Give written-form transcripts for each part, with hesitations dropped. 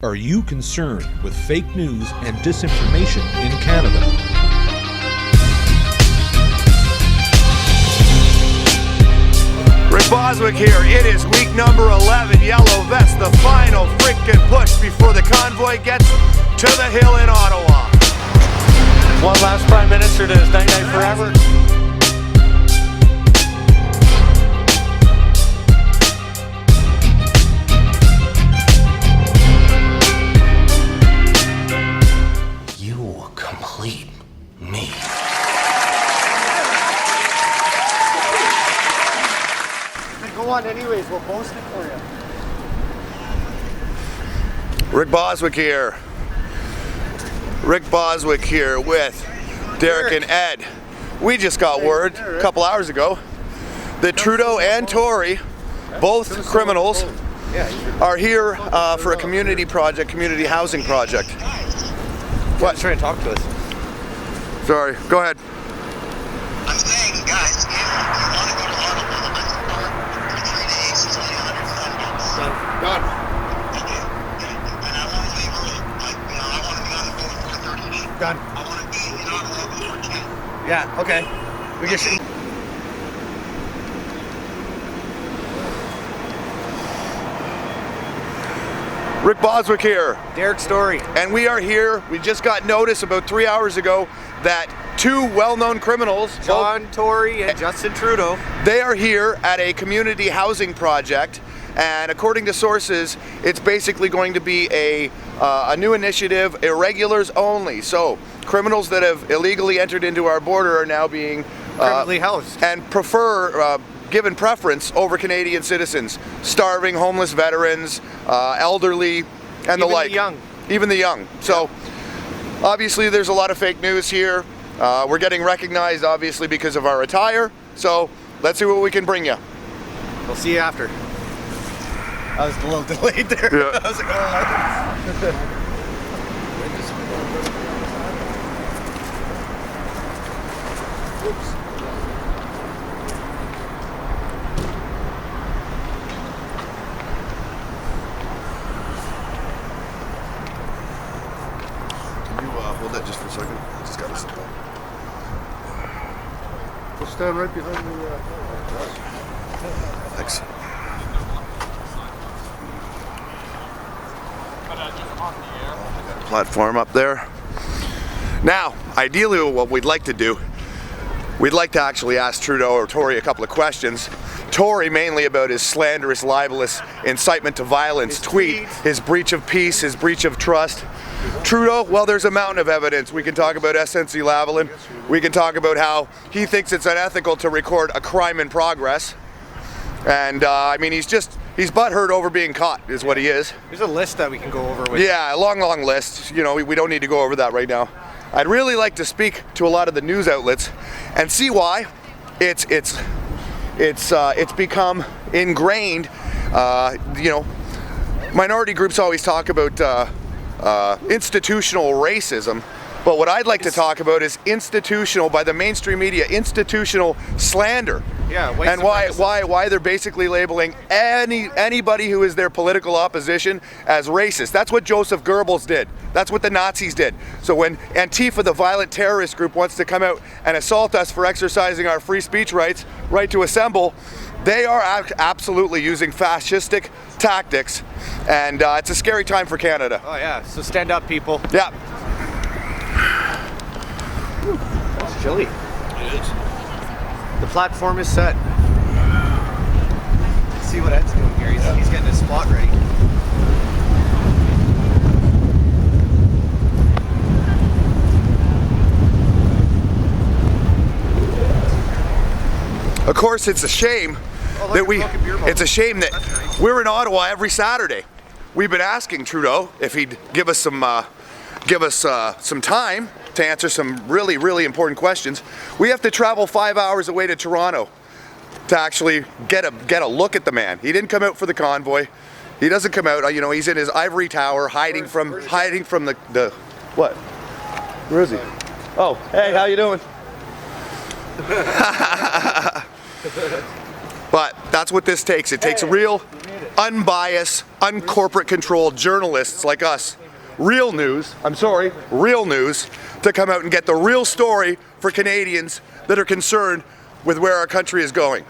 Are you concerned with fake news and disinformation in Canada? Rick Boswick here. It is week number 11, Yellow Vest, the final freaking push before the convoy gets to the Hill in Ottawa. One last Prime Minister to his night-night forever. You will complete me. Go on anyways, we'll post it for you. Rick Boswick here. Rick Boswick here with Derek and Ed. We just got word a couple hours ago that Trudeau and Tory, both criminals, are here for a community project, community housing project. What? He's trying to talk to us. Sorry, go ahead. I'm saying, guys, if you want to go to Ottawa, let's start for 3 days. It's only 100 Done. Okay. And I want to leave early. I want to be on the boat at 4:30. Done. I want to be in Ottawa before 10. Yeah, okay. We just Rick Boswick here. Derek Story. And we are here. We just got notice about 3 hours ago that two well-known criminals, John Tory and Justin Trudeau. they are here at a community housing project. And according to sources, it's basically going to be a new initiative, irregulars only. So criminals that have illegally entered into our border are now being Criminally housed. and given preference over Canadian citizens, starving, homeless veterans, elderly, and the like. Even the young. So obviously there's a lot of fake news here. We're getting recognized obviously because of our attire. So let's see what we can bring you. We'll see you after. I was a little delayed there. Yeah. I was like, oh, Can you hold that just for a second? Just got to We'll stand right behind the... Thanks. Platform up there. Now, ideally what we'd like to do, we'd like to actually ask Trudeau or Tory a couple of questions. Tory mainly about his slanderous, libelous incitement to violence tweet, his breach of peace, his breach of trust. Trudeau, well, there's a mountain of evidence. We can talk about SNC Lavalin. We can talk about how he thinks it's unethical to record a crime in progress. And I mean, he's butthurt over being caught, is what he is. there's a list that we can go over with. Yeah, a long list. You know, we don't need to go over that right now. I'd really like to speak to a lot of the news outlets and see why it's become ingrained. You know, minority groups always talk about institutional racism. But what I'd like to talk about is institutional, by the mainstream media, institutional slander. Yeah, and why they're basically labeling anybody who is their political opposition as racist. That's what Joseph Goebbels did. That's what the Nazis did. So when Antifa, the violent terrorist group, wants to come out and assault us for exercising our free speech rights, right to assemble, they are absolutely using fascistic tactics, and it's a scary time for Canada. Oh yeah, so stand up, people. Yeah. It's chilly. It is. The platform is set. Let's see what Ed's doing here. He's getting his spot ready. Of course, it's a shame that we're in Ottawa every Saturday. We've been asking Trudeau if he'd give us some time to answer some really, really important questions. We have to travel 5 hours away to Toronto to actually get a look at the man. He didn't come out for the convoy. He doesn't come out. You know, he's in his ivory tower, hiding from the what? Where is he? Oh, hey, how you doing? But that's what this takes. It takes real unbiased, uncorporate controlled journalists like us, real news, to come out and get the real story for Canadians that are concerned with where our country is going.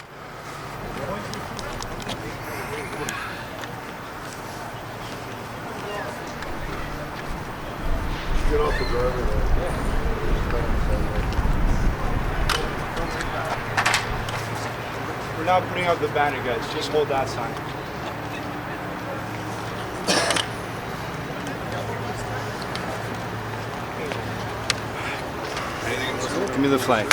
Get off the driveway. We're not putting up the banner, guys. Just hold that sign. Give me the flag.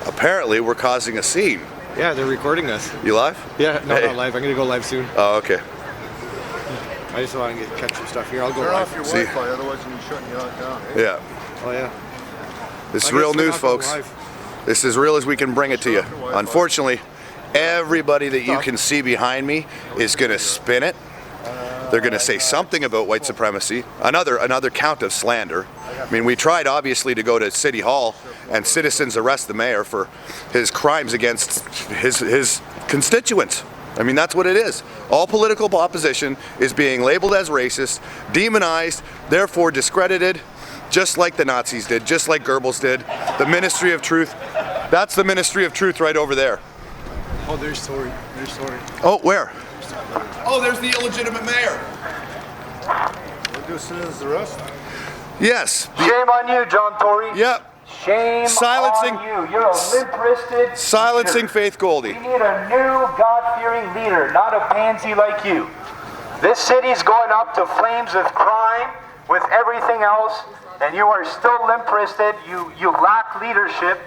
Apparently, we're causing a scene. Yeah, they're recording us. You live? Yeah, no, Hey. not live. I'm gonna go live soon. Oh, okay. I just want to catch some stuff here. I'll go Turn live. off your See. Wi-Fi, otherwise I'm shutting you down. Eh? Yeah. Oh yeah. This is I guess real we're news, not going folks. live. This is real as we can bring it to you. Unfortunately, everybody that you can see behind me is going to spin it. They're going to say something about white supremacy, another count of slander. I mean, we tried obviously to go to City Hall and citizens arrest the mayor for his crimes against his constituents. I mean, that's what it is. All political opposition is being labeled as racist, demonized, therefore discredited, just like the Nazis did, just like Goebbels did. The Ministry of Truth, that's the Ministry of Truth right over there. Oh, there's Tory. There's Tory. Oh, where? Oh, there's the illegitimate mayor. We'll do citizens arrest. Yes. Shame on you, John Tory. Yep. Shame Silencing- on you. You're a limp-wristed Silencing leader. Faith Goldie. We need a new God-fearing leader, not a pansy like you. This city's going up to flames with crime, with everything else, and you are still limp-wristed. You lack leadership.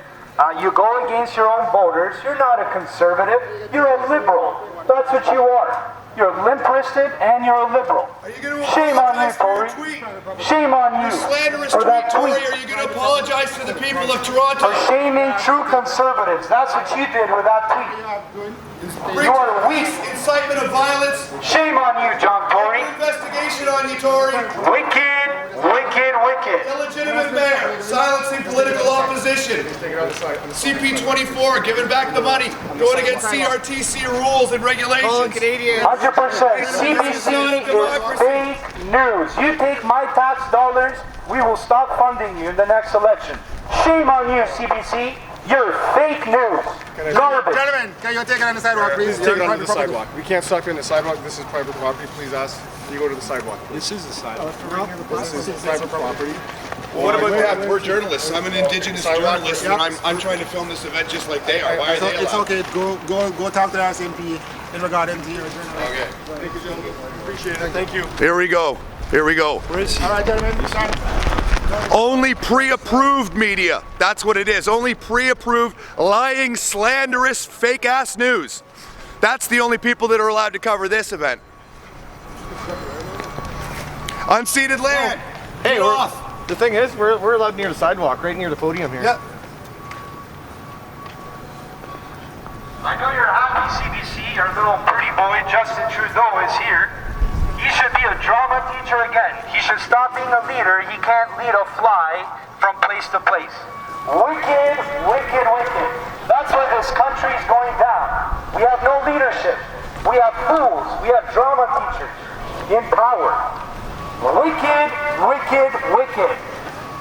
You go against your own voters. You're not a conservative. You're a liberal. That's what you are. You're limp-wristed and you're a liberal. Are you going to Shame on you, apologize for your Tory. tweet? Shame on you Slanderous for that tweet, Tory. tweet. Are you going to apologize to the people of Toronto? For shaming true conservatives. That's what you did with that tweet. You are weak. Incitement of violence. Shame on you, John Tory. Investigation on you, Tory. Wicked, wicked, wicked. Illegitimate mayor. Silencing political opposition. CP24 giving back the money. Going against CRTC rules and regulations. 100%. CBC is fake news. You take my tax dollars, we will stop funding you in the next election. Shame on you, CBC. You're fake news. Garbage. Gentlemen, can you take it on the sidewalk, please? Take it onto the sidewalk. We can't stop you on the sidewalk. This is private property. Please ask. You go to the sidewalk. This is the sidewalk. This is private property. Well, what about that? We're journalists. I'm an indigenous journalist, and I'm trying to film this event just like they are. Why are they allowed? It's okay. Go talk to the RCMP in regard to your journalist. Okay. Thank you, gentlemen. Appreciate it. Thank you. Here we go. Here we go. All right, gentlemen. Sign. Only pre-approved media. That's what it is. Only pre-approved, lying, slanderous, fake-ass news. That's the only people that are allowed to cover this event. Unceded land. Hey, Get off. the thing is, we're allowed near the sidewalk, right near the podium here. Yep. I know you're happy, CBC. Your little pretty boy, Justin Trudeau, is here. He should be a drama teacher again. He should stop being a leader. He can't lead a fly from place to place. Wicked, wicked, wicked. That's why this country is going down. We have no leadership. We have fools. We have drama teachers in power. Wicked, wicked, wicked.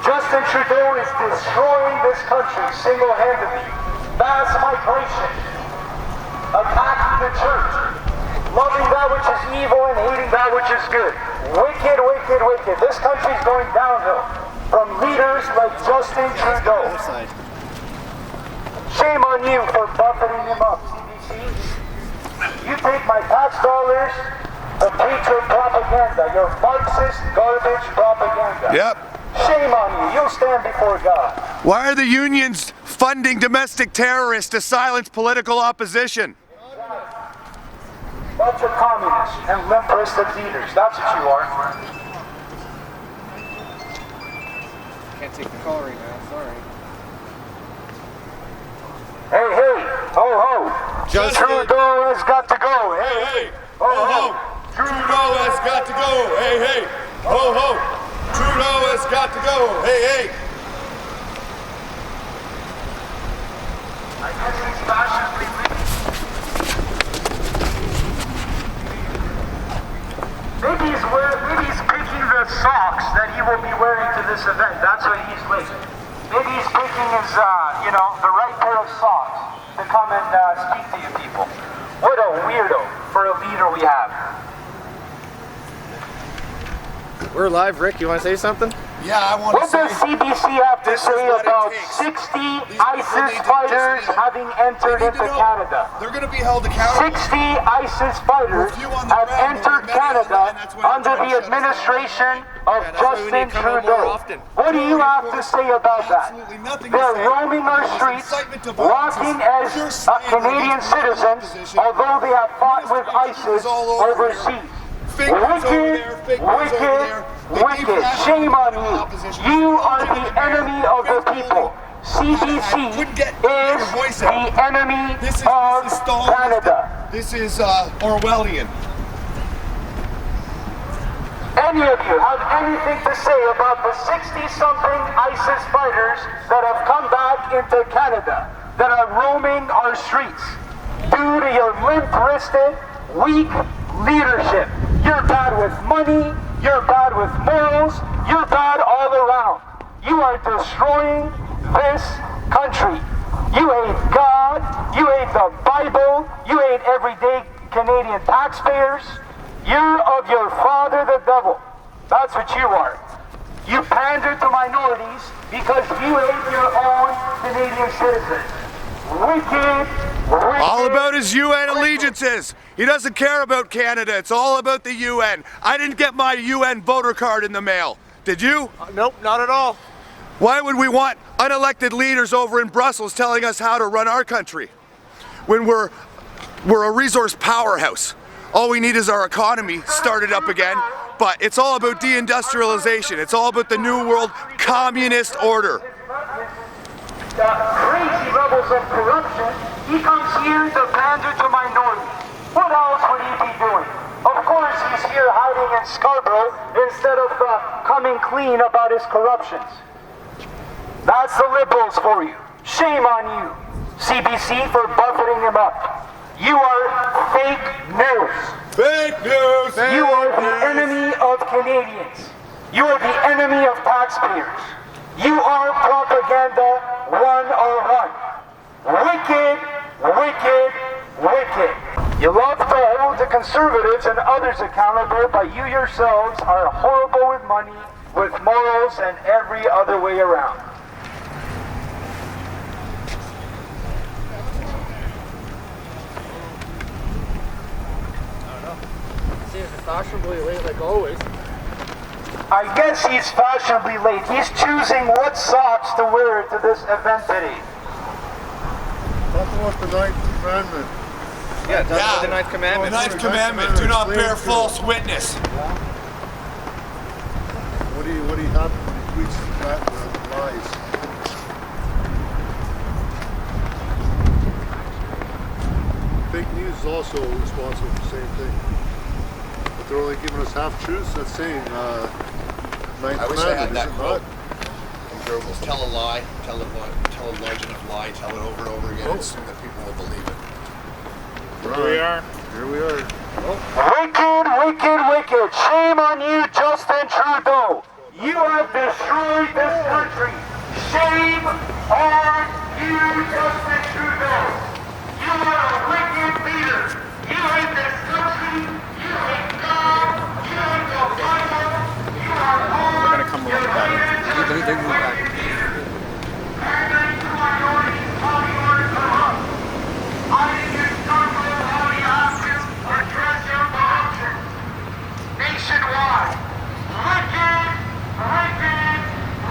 Justin Trudeau is destroying this country single-handedly. Mass migration. Attacking the church. Loving that which is evil and hating that which is good. Wicked, wicked, wicked. This country's going downhill from leaders like Justin Trudeau. Shame on you for buffeting him up, CBC. You take my tax dollars to preach your propaganda, your Marxist garbage propaganda. Yep. Shame on you. You'll stand before God. Why are the unions funding domestic terrorists to silence political opposition? Bunch of communists and limp-wristed leaders. That's what you are. Can't take the call right now. Sorry. Hey, hey, ho, ho. Justin. Trudeau has got to go. Hey, Hey, ho, ho. Trudeau has got to go. Hey, hey, ho, ho. Trudeau has got got to go. Hey. I guess he's fashionably maybe he's picking the socks that he will be wearing to this event. That's why he's late. Maybe he's picking his, the right pair of socks to come and speak to you people. What a weirdo for a leader we have. We're live, Rick. You want to say something? Yeah, I want to What say. does CBC have to this is say what it about takes. 60 people ISIS need to fighters just, having entered They need into to know Canada? They're going to be held accountable. 60 ISIS fighters Few on the have ground, entered but many on the- Canada and that's why they're under trying the to shut us down. administration of that's why we Justin need to come out more Trudeau. often. What do you have to say about that? Absolutely nothing to They're say. roaming our It's streets, incitement to violence. walking It's as pure slander Canadian against the citizens, opposition. although they have fought with Administration is ISIS all over here. overseas. Fake news over there, fake news over there. They keep Wicked. bashing Shame on the you. opposition. You are the enemy of the people. CBC couldn't get your is voice the out. enemy This is of Stalin. Canada. This is Orwellian. Any of you have anything to say about the 60-something ISIS fighters that have come back into Canada, that are roaming our streets due to your limp-wristed, weak leadership? You're bad with money, you're bad with morals, you're bad all around. You are destroying this country. You hate God, you hate the Bible, you hate everyday Canadian taxpayers. You're of your father, the devil. That's what you are. You pander to minorities because you hate your own Canadian citizens. Wicked. All about his UN allegiances. He doesn't care about Canada. It's all about the UN. I didn't get my UN voter card in the mail. Did you? Nope, not at all. Why would we want unelected leaders over in Brussels telling us how to run our country when we're a resource powerhouse? All we need is our economy started up again, but it's all about deindustrialization. It's all about the New World Communist Order. Crazy levels of corruption, he comes here to pander to minorities. What else would he be doing? Of course he's here hiding in Scarborough instead of coming clean about his corruptions. That's the Liberals for you. Shame on you, CBC, for buffeting him up. You are fake news. Fake news! You are the enemy of Canadians. You are the enemy of taxpayers. You are propaganda 101. Wicked, wicked, wicked. You love to hold the Conservatives and others accountable, but you yourselves are horrible with money, with morals, and every other way around. Fashionably late like always. I guess he's fashionably late. He's choosing what socks to wear to this event today. Talk about the ninth commandment. Yeah, that's the ninth commandment. The ninth commandment, do not bear false witness. What do you have when he preaches that lies? Fake news is also responsible for the same thing. But they're only giving us half truths. That's saying ninth I wish I had commandment, that is it quote. not? From Goebbels, tell a lie, tell a large enough lie, tell it over and over again, and assume that people will believe it. Here we are. Here we are. Wicked, wicked, wicked. Shame on you, Justin Trudeau. You have destroyed this country. Shame on you, Justin Trudeau. You are a wicked leader. You hate this country. You hate God. You hate the Bible. You are on. We're going to come around back. Pandering to minorities, how you are corrupt. Hiding in Scarborough, how you have to address your corruption. Nationwide. Wicked, wicked,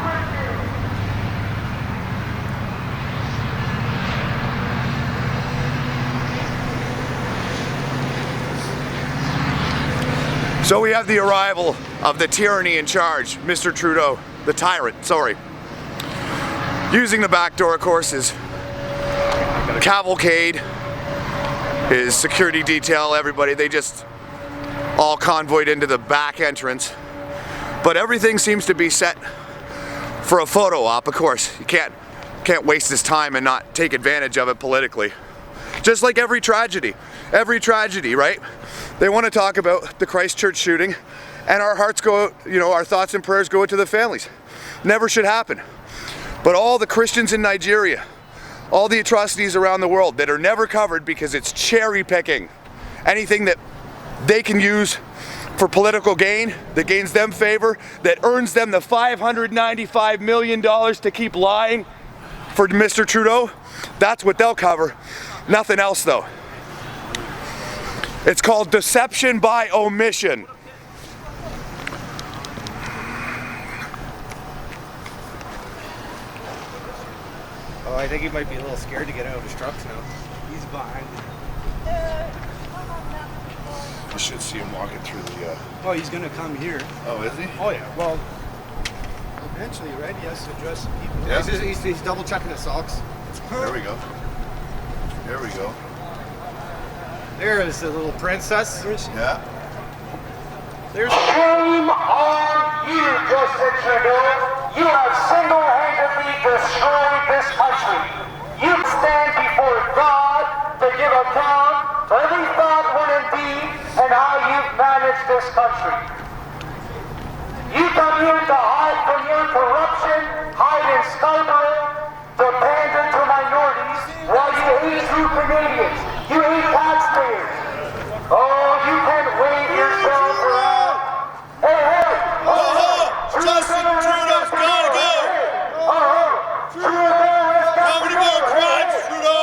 wicked. So we have the arrival of the tyranny in charge, Mr. Trudeau, the tyrant, sorry. Using the back door, of course, his cavalcade, his security detail, everybody, they just all convoyed into the back entrance. But everything seems to be set for a photo op, of course. You can't waste his time and not take advantage of it politically. Just like every tragedy, right? They want to talk about the Christchurch shooting, and our hearts go out, our thoughts and prayers go out to the families. Never should happen. But all the Christians in Nigeria, all the atrocities around the world that are never covered because it's cherry picking. Anything that they can use for political gain, that gains them favor, that earns them the $595 million to keep lying for Mr. Trudeau, that's what they'll cover. Nothing else though. It's called deception by omission. Oh, I think he might be a little scared to get out of his trucks now. He's behind. You should see him walking through the. Oh, he's gonna come here. Oh, is he? Oh yeah. Well, eventually, right? He has to address some people. Yeah. He's double checking his socks. There we go. There we go. There is the little princess. Yeah. There's. Shame on you, Justin Trudeau. You have single-handedly destroyed this country. You stand before God to give account for every thought, word, and deed, and how you've managed this country. You come here to hide from your corruption, hide in Scarborough, to pander to minorities, while you hate true Canadians. You hate taxpayers. Oh, you can wave yourself around. Hey! Justin Trudeau's gotta go! How many more crimes, Trudeau?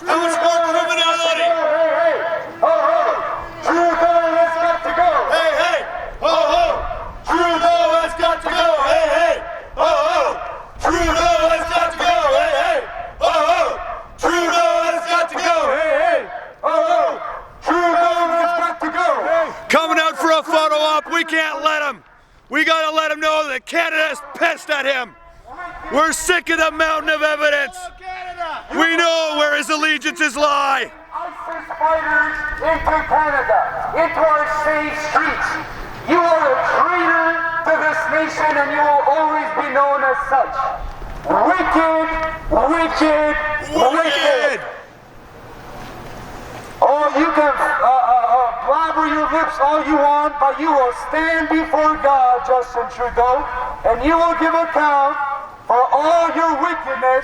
How much more criminality? Trudeau has got to go! Hey! Ho ho! Trudeau has got to go! Hey! Ho ho! Trudeau has got to go! Hey! Ho ho! Trudeau has got to go! Hey! Ho ho! Trudeau has got to go! Coming out for a photo op, we can't let him. We gotta let him know that Canada's pissed at him. We're sick of the mountain of evidence. We know where his allegiances lie. ISIS fighters into Canada, into our safe streets. You are a traitor to this nation and you will always be known as such. Wicked, wicked, wicked. Oh, you can blabber your lips all you want, but you will stand before God, Justin Trudeau, and you will give account for all your wickedness,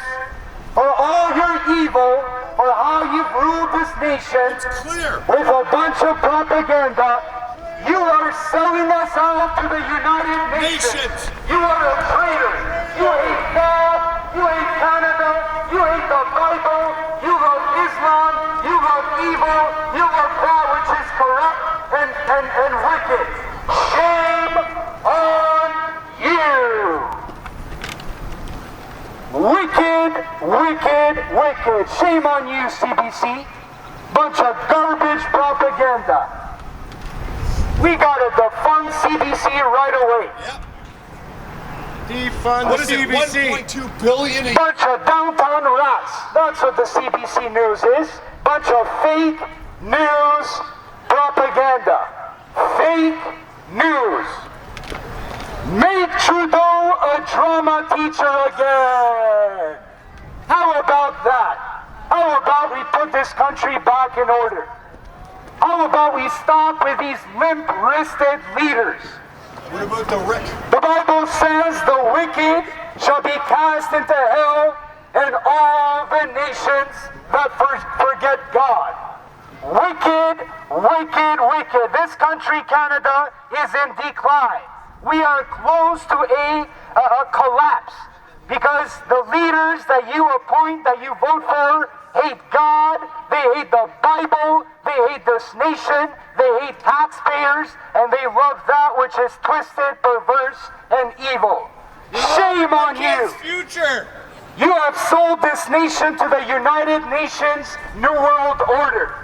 for all your evil, for how you've ruled this nation with a bunch of propaganda. You are selling us out to the United Nations. You are a traitor. You hate God. You hate Canada. You hate the Bible. You love Islam. You love evil. You love that which is corrupt and wicked. Shame on you. Wicked, wicked, wicked. Shame on you, CBC. Bunch of garbage propaganda. We gotta defund CBC right away. Yep. Defund What the is it? CBC. 1.2 billion a year. Bunch of downtown rats. That's what the CBC news is. Bunch of fake news propaganda. Fake news. Make Trudeau a drama teacher again. How about that? How about we put this country back in order? How about we stop with these limp-wristed leaders? What about the Rick? The Bible says the wicked shall be cast into hell, and all the nations that forget God. Wicked, wicked, wicked. This country, Canada, is in decline. We are close to a collapse because the leaders that you appoint, that you vote for, hate God, they hate the Bible, they hate this nation, they hate taxpayers, and they love that which is twisted, perverse, and evil. Shame on you! Future. You have sold this nation to the United Nations New World Order.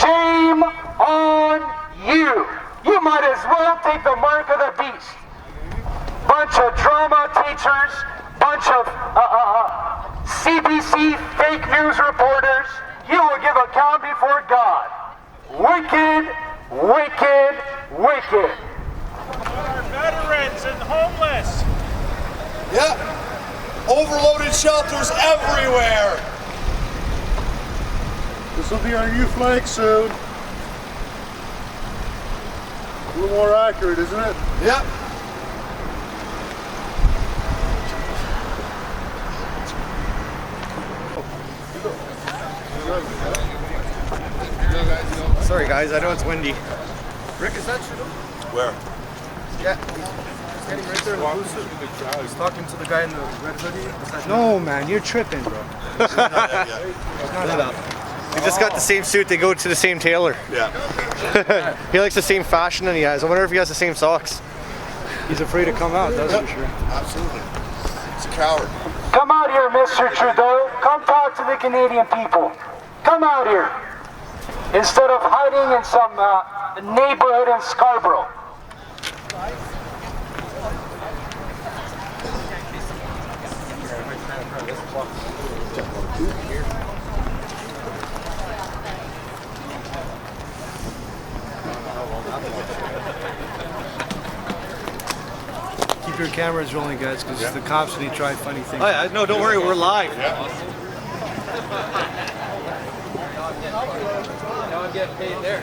Shame on you! You might as well take the mark of the beast. Bunch of drama teachers, bunch of CBC fake news reporters. You will give account before God. Wicked, wicked, wicked. Our veterans and homeless. Yeah. Overloaded shelters everywhere. This will be our new flag soon. A little more accurate, isn't it? Yep. Sorry guys, I know it's windy. Rick, is that Trudeau? Where? Yeah. He's standing right there in the blue suit. He's talking to the guy in the red hoodie. Is that No man, you're tripping, bro. Not yet. They just got the same suit, they go to the same tailor. Yeah. He likes the same fashion that he has. I wonder if he has the same socks. He's afraid to come out, that's for sure. Absolutely. He's a coward. Come out here, Mr. Trudeau. Come talk to the Canadian people. Come out here. Instead of hiding in some neighborhood in Scarborough. Keep your cameras rolling, guys, because the cops when they try funny things. Oh, yeah, no, don't worry, we're live. Now I'm getting paid there.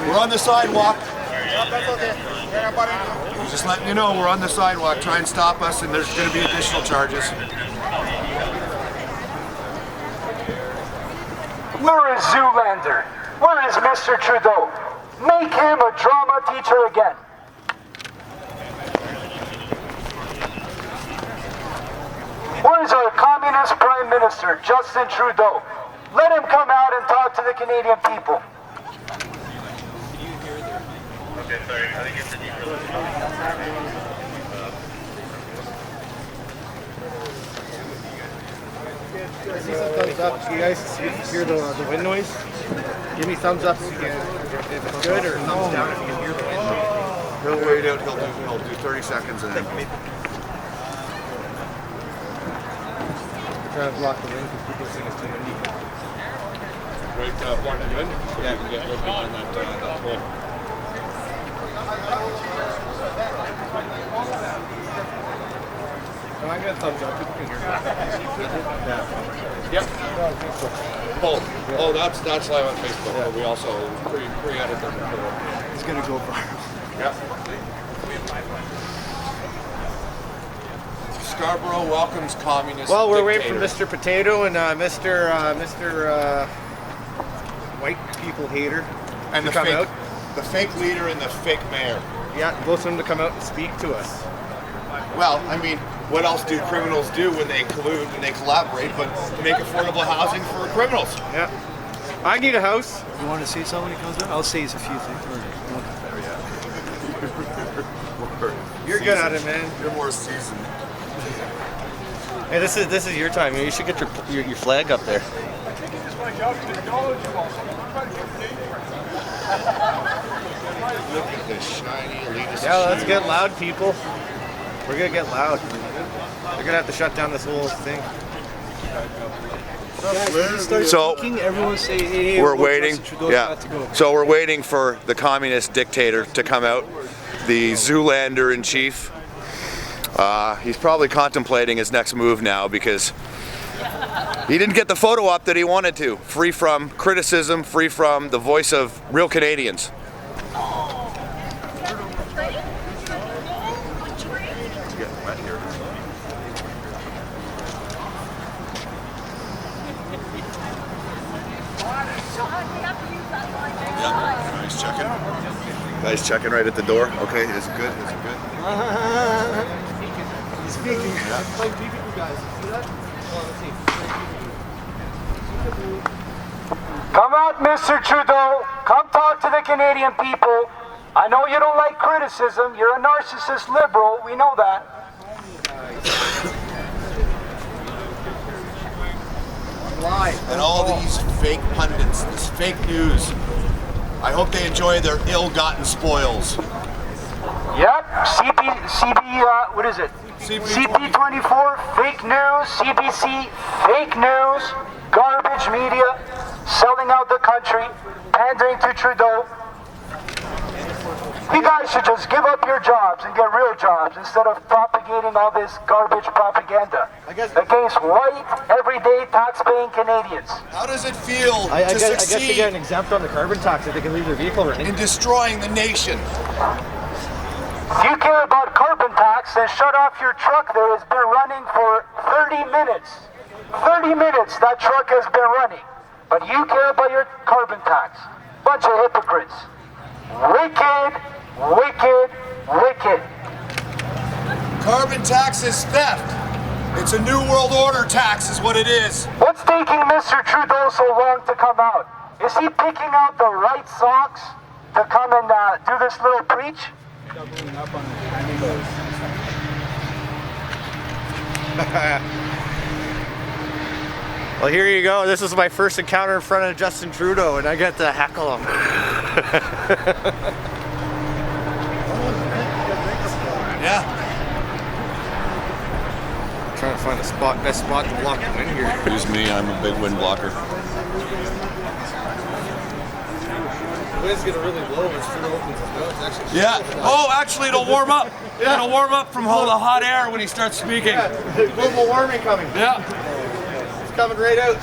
We're on the sidewalk. That's okay. Just letting you know, we're on the sidewalk. Try and stop us, and there's going to be additional charges. Where is Zoolander? Where is Mr. Trudeau? Make him a drama teacher again. Where is our communist Prime Minister, Justin Trudeau? Let him come out and talk to the Canadian people. Okay, sorry. I think it's a deeper I see some thumbs up. You guys hear the wind noise? Give me thumbs up if you can. If it's good, or thumbs down if you can hear the wind noise. He'll wait out. He'll do 30 seconds and then. Trying to block the wind because people think it's too windy. Right, block the wind? Yeah. You can get right behind that pole. When I get a thumbs up, people can hear me. Yep. Oh, that's live on Facebook. But we also pre-edit them. It's gonna go far. Yeah. Scarborough welcomes communist. Well, we're waiting for dictator. Mr. Potato and Mr. White people hater And to the come fake, out. the fake leader and the fake mayor. Yeah, both of them to come out and speak to us. Well, I mean, what else do criminals do when they collude and they collaborate but make affordable housing for criminals? Yeah. I need a house. You want to say something when he comes out? I'll say a few things. You're good at it, man. You're more seasoned. Hey, this is your time. You should get your flag up there. Look at this shiny elitist. Yeah, let's get loud, people. We're gonna get loud. They're gonna have to shut down this whole thing. So everyone say, hey, we're waiting. Trudeau's Yeah. got to go. So we're waiting for the communist dictator to come out, the Zoolander in chief. He's probably contemplating his next move now because he didn't get the photo up that he wanted to. Free from criticism, free from the voice of real Canadians. It's getting wet here. Yeah, guys checking. Guys checking right at the door. Okay, is it good? Is it good? He's speaking. Come out, Mr. Trudeau. Come talk to the Canadian people. I know you don't like criticism. You're a narcissist liberal. We know that. And all these fake pundits, this fake news, I hope they enjoy their ill-gotten spoils. Yep, what is it? CP24, fake news, CBC, fake news, garbage media, selling out the country, pandering to Trudeau. You guys should just give up your jobs and get real jobs instead of propagating all this garbage propaganda against white, everyday, tax-paying Canadians. How does it feel I to guess succeed they get an exempt on the carbon tax if they can leave their vehicle running. in destroying the nation? If you care about carbon tax, then shut off your truck there. It's been running for 30 minutes. 30 minutes that truck has been running. But you care about your carbon tax. Bunch of hypocrites. Wicked, wicked, wicked. Carbon tax is theft. It's a New World Order tax is what it is. What's taking Mr. Trudeau so long to come out? Is he picking out the right socks to come and do this little preach? Well, here you go. This is my first encounter in front of Justin Trudeau, and I get to heckle him. Yeah. Trying to find a best spot to block the wind here. Excuse me, I'm a big wind blocker. The wind's gonna really blow when Trudeau opens his mouth. Actually, Yeah. Oh, actually, it'll warm up. It'll warm up from all the hot air when he starts speaking. Global warming coming. Yeah. It's coming right out.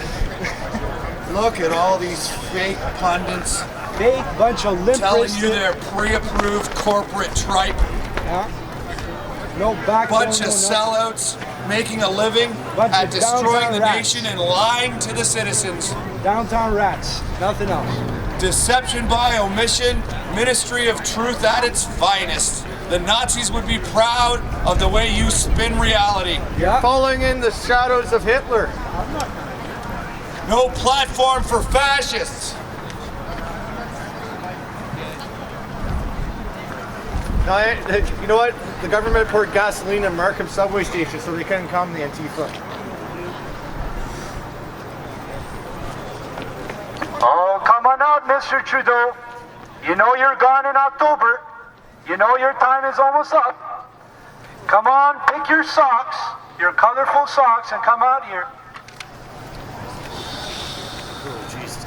Look at all these fake pundits Fake bunch of limp telling you they're pre-approved corporate tripe. No backbone. Bunch of sellouts making a living Bunch at of destroying downtown the rats. nation and lying to the citizens. Downtown rats. Nothing else. Deception by omission, Ministry of Truth at its finest. The Nazis would be proud of the way you spin reality. You're following in the shadows of Hitler. No platform for fascists. Now, you know what? The government poured gasoline in Markham subway station so they couldn't calm the Antifa. Oh, come on out, Mr. Trudeau. You know you're gone in October. You know your time is almost up. Come on, pick your socks, your colorful socks, and come out here. Oh, Jesus.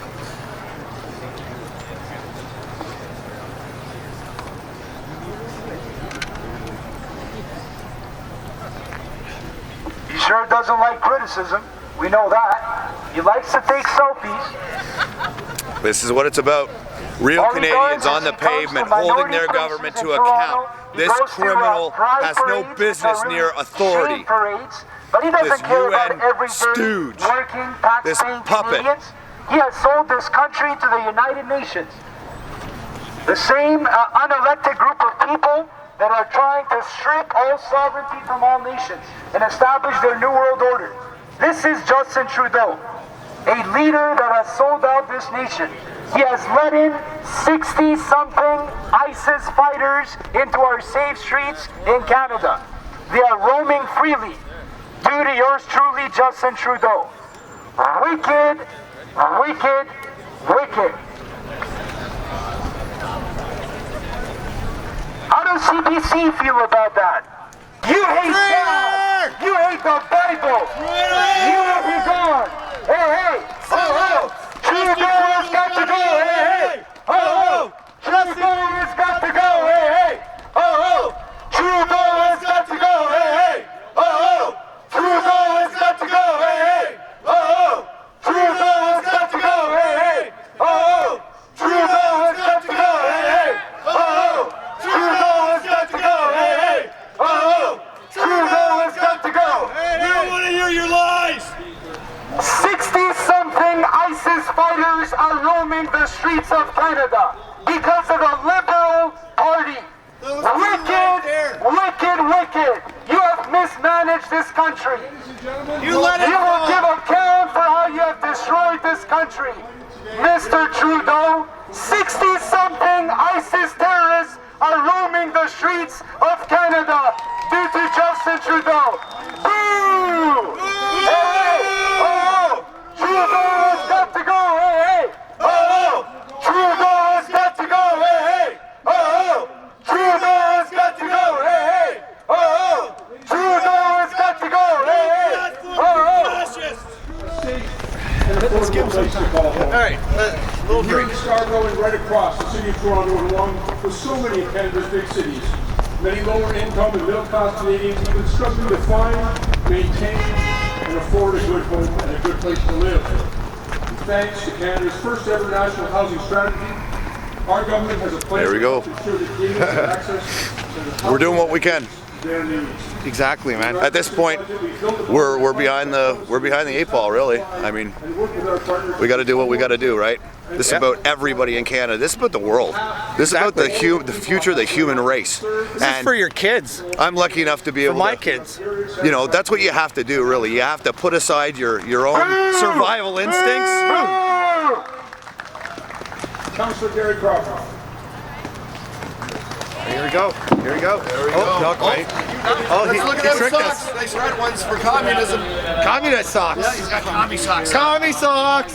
He sure doesn't like criticism. We know that. He likes to take selfies. This is what it's about. Real All he Canadians does on is the he comes to pavement holding minority their places government in to Toronto. account. He This goes to, criminal pride has no parades, business really near authority. shame parades, but he doesn't This care about UN everyday stooge, working, this tax-paying puppet. Canadians. He has sold this country to the United Nations. The same unelected group of people that are trying to strip all sovereignty from all nations and establish their New World Order. This is Justin Trudeau, a leader that has sold out this nation. He has let in 60-something ISIS fighters into our safe streets in Canada. They are roaming freely due to yours truly, Justin Trudeau. Wicked, wicked, wicked. How does CBC feel about that? You hate God! You hate the Bible! You will be gone! Hey, hey! Oh, oh! Trudeau has got to go! Hey, hey! Oh, oh! Trudeau has got to go! Hey, hey! Oh, oh! Trudeau has got to go! Hey, hey! Oh, oh! Trudeau has got to go! Hey, hey! Oh, oh! Trudeau has got to go! Hey, hey! Oh, oh! Trudeau has got to go! Hey, hey! Oh, oh! Trudeau has got to go! Hey, hey! Oh, oh! Trudeau has got to go! We don't want to hear your lies! 60-something ISIS fighters are roaming the streets of Canada because of the Liberal Party. Wicked, wicked, wicked. You have mismanaged this country. You will give account for how you have destroyed this country. Mr. Trudeau, 60-something ISIS terrorists are roaming the streets of Canada due to Justin Trudeau. Boo! Hey, hey! Oh! Trudeau has got to go! Hey, hey! Oh! Trudeau has got to go! Hey, hey! Oh! Trudeau has got to go! Hey, hey! Oh! Trudeau has got to go! Hey, hey! Oh! All right. right. Little Here in drink. Scarborough and right across the city of Toronto, and along with so many of Canada's big cities, many lower income and middle class Canadians have been struggling to find, maintain, and afford a good home and a good place to live. And thanks to Canada's first ever national housing strategy, our government has a plan There we go. to ensure that Canadians have access to We're doing what we can. their needs. Exactly, man. At this point, we're behind the 8 ball, really. I mean, we got to do what we got to do, right? This is about everybody in Canada. This is about the world. This is about the future of the human race. This is for your kids. I'm lucky enough to be able my to, kids. You know, that's what you have to do, really. You have to put aside your own survival instincts. Councillor Gary Crawford. Here we go. Here we go. There we Oh, go. not quite. Oh, Let's look at those tricked socks. us. Nice red ones for communism. Communist socks. Yeah, he's got commie socks. Commie socks.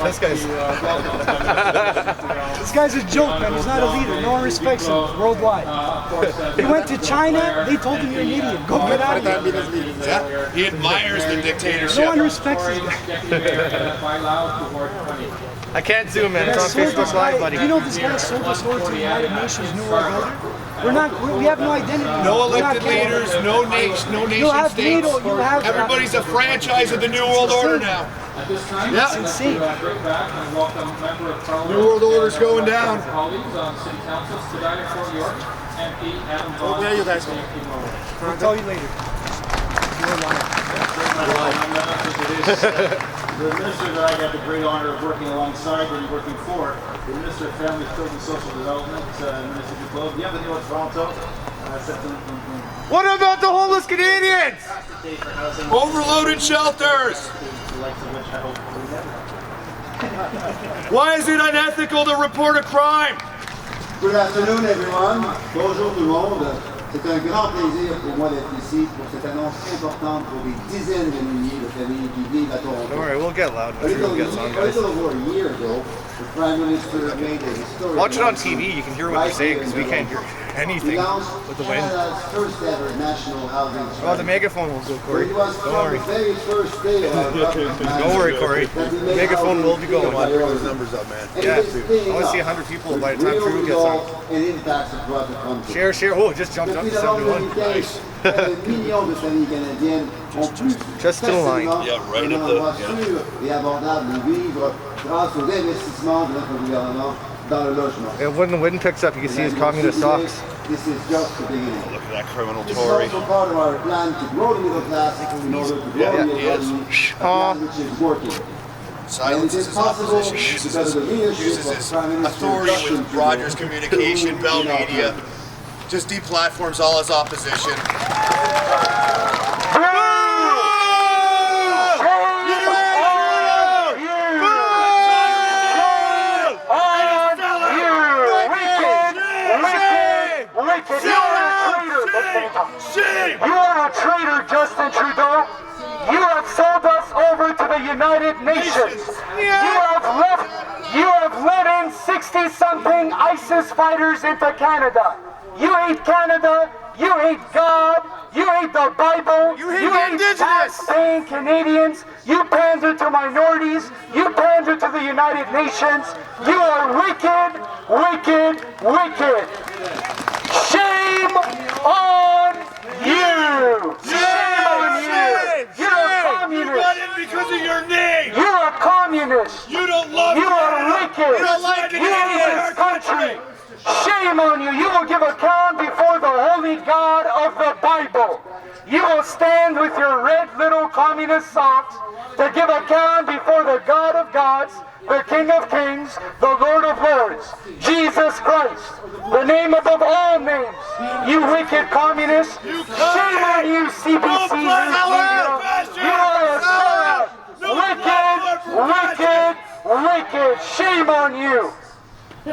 This guy's. This guy's a joke, man. He's not a leader. No one respects him worldwide. He went to China. They told him you're an idiot. Go get out of here. Yeah. He admires the dictatorship. No one respects this guy. I can't zoom in. It's on Facebook Live, buddy. You know this guy sold us over to the United Nations New World Order? We have no identity. No elected leaders, no nation states. Everybody's a franchise of the New World Order now. It's insane. New World Order's going down. Okay, you guys. I'll tell you later. The minister that I got the great honor of working alongside and working for, the Minister of Family, Children and Social Development, Minister Duclos. Bienvenue à Toronto. What about the homeless Canadians? Overloaded shelters. Why is it unethical to report a crime? Good afternoon, everyone. Bonjour tout le monde. C'est un grand plaisir pour moi d'être ici pour cette annonce importante pour des dizaines de milliers de familles qui vivent à Toronto. Don't worry, we'll get loud. We'll get on, A guys. little over a year ago, the Prime Minister made a historic Watch it on TV. You can hear what they're saying because we can't hear anything with the wind. Canada's first ever national housing strategy. Oh, the megaphone will go, Corey. It was Don't from worry. the very first day of our government Don't worry, Corey. The megaphone will be going. Bring those numbers up, man. Yeah, I want to see 100 people by the time Trudeau gets on. and impacts across the country. Share, share. Oh, just jumped up to 71. Nice. Millions de familles canadiennes ont pu Just in line. un endroit sûr et abordable de vivre grâce aux investissements de notre gouvernement dans le logement. And when the wind picks up, you can see his communist socks. This is just the beginning. Look at that criminal This is Tory. also part of our plan to grow the middle class in order to grow the economy, a plan which is working. Silence is possible. Uses his authority with Rogers Communication, Bell Media. Just deplatforms all his opposition. You are a traitor, Justin Trudeau. You have sold us over to the United Nations. You have let in 60-something ISIS fighters into Canada. You hate Canada. You hate God. You hate the Bible. You hate tax-paying Canadians. You pander to minorities. You pander to the United Nations. You are wicked, wicked, wicked. Shame on you! Shame on you! You're a communist! You got in because of your name! You're a communist! You don't love You are Canada. wicked! You don't like You Canadians. hate this country! Shame on you! You will give account before the holy God of the Bible! You will stand with your red little communist socks to give account before the God of gods, the King of kings, the Lord of lords, Jesus Christ, the name above all names, you wicked communists. Shame on you, CBC News Media. You are a sellout. Wicked, wicked, wicked. Shame on you. You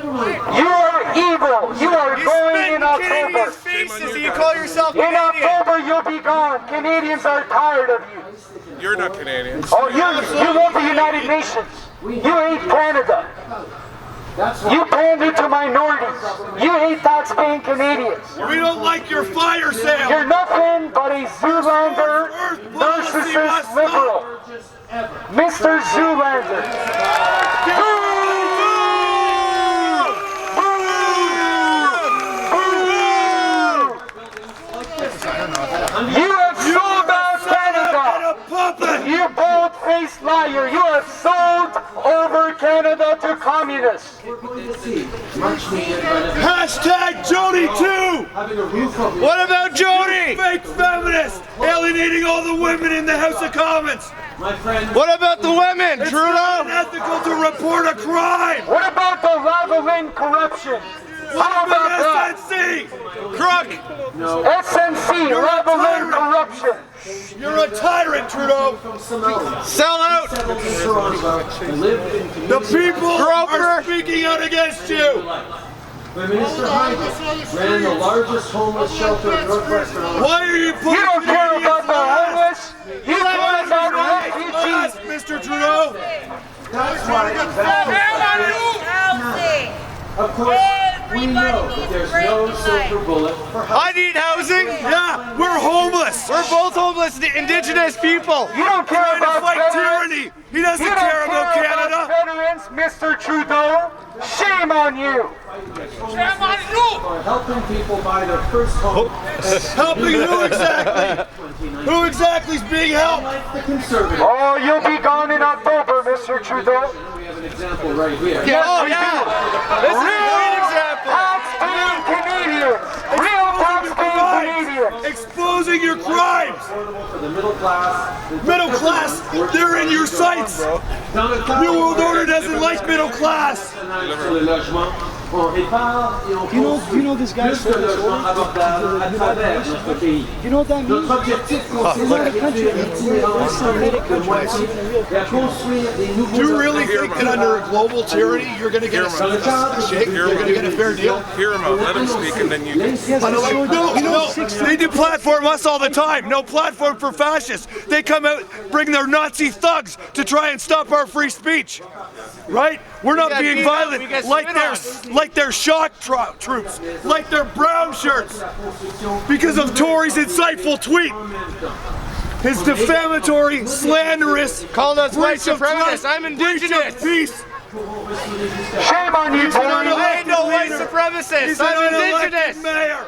are evil. You are going in October. Faces, you call yourself In Canadian. October, you'll be gone. Canadians are tired of you. You're not Canadian. Oh, you love the United Nations. You hate Canada. You pander to minorities. You hate tax-paying Canadians. We don't like your fire sale. You're nothing but a Zoolander, narcissist liberal. Mr. Zoolander. You have sold out Canada! You bold-faced liar! You have sold over Canada to communists! Hashtag Jody too! What about Jody? Fake feminist! Alienating all the women in the House of Commons! What about the women, Trudeau? It's not unethical to report a crime! What about the Lavalin corruption? How about that? SNC! Crook! SNC, Lavalin corruption! You're a tyrant, Trudeau! Sell out! The people are speaking out against you! Minister Hyde ran the largest homeless shelter in Northwestern Ontario. Why are you putting You don't care about the homeless! You care about refugees! Mr. Trudeau! That's why of course, we know that there's no silver bullet for housing. I need housing! Yeah, we're homeless! We're both homeless Indigenous people! You don't care about fight veterans! tyranny! He doesn't care about Canada! Veterans, Mr. Trudeau! Shame on you! Shame on you! For helping people buy their first home. Helping who exactly? Who exactly is being helped? The conservative. Oh, you'll be gone in October, Mr. Trudeau. We have an example right here. Yes, Oh, yeah! This is a great example! Tax-paying Canadians! Real tax-paying Canadians! Exposing your crimes! For the middle class. Middle class, they're in your sights! New World Order doesn't like middle class! You know this guy's from this order? You know what that means? It's not a country. It's not a country. It's even a real country. Do you really think that under a global tyranny you're going to get a shake? You're going to get a fair deal? Hear him out. Let him speak, and then you can. No, they do platform us all the time. No platform for fascists. They come out, bring their Nazi thugs to try and stop our free speech. Right? We're not being violent like their shock troops, like their brown shirts, because of Tory's insightful tweet. His defamatory, slanderous, called us white supremacists. I'm Indigenous. Peace. Shame on you, Tory. I ain't no white supremacist. He's I'm an unelected Indigenous. mayor.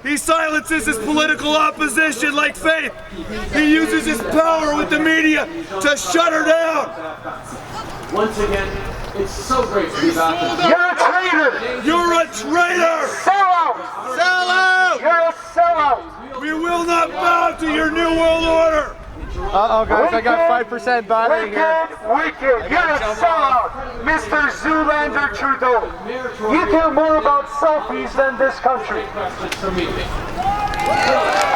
He silences his political opposition like Faith. He uses his power with the media to shut her down. Once again, it's so great to be back. You're a traitor! You're a traitor! Sellout! Sellout! You're a sellout! We will not bow to your New World Order! Uh-oh, guys, I got 5% battery here. Wicked! You're a sellout! Mr. Zoolander Trudeau! You care more about selfies than this country. I'm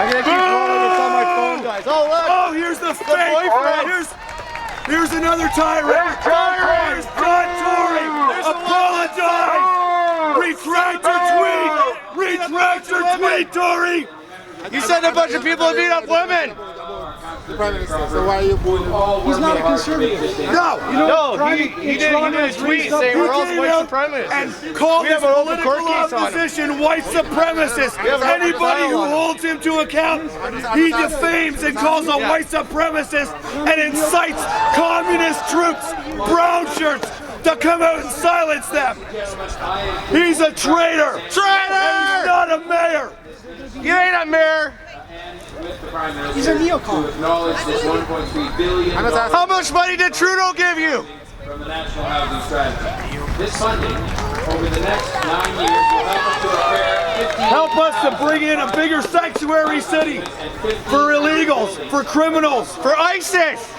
gonna keep rolling this on my phone, guys. Oh, look! Oh, here's the fake! Here's another tyrant! Here's John Tory! Apologize! Retract your tweet! Retract your tweet, Tory! You said a bunch of people beat up women! So why are you booing him? He's not a conservative. No! He did a tweet saying we're all white supremacists. And called his political opposition white supremacists. Anybody who holds him to account, he defames and calls a white supremacist and incites communist troops, brown shirts, to come out and silence them. He's a traitor. Traitor! He's not a mayor. You ain't a mayor. He's a neocon. How much money did Trudeau give you? From the National Housing Strategy. This funding, over the next 9 years, will help Help us to acquire us to bring in a bigger sanctuary city for illegals, for criminals, for ISIS.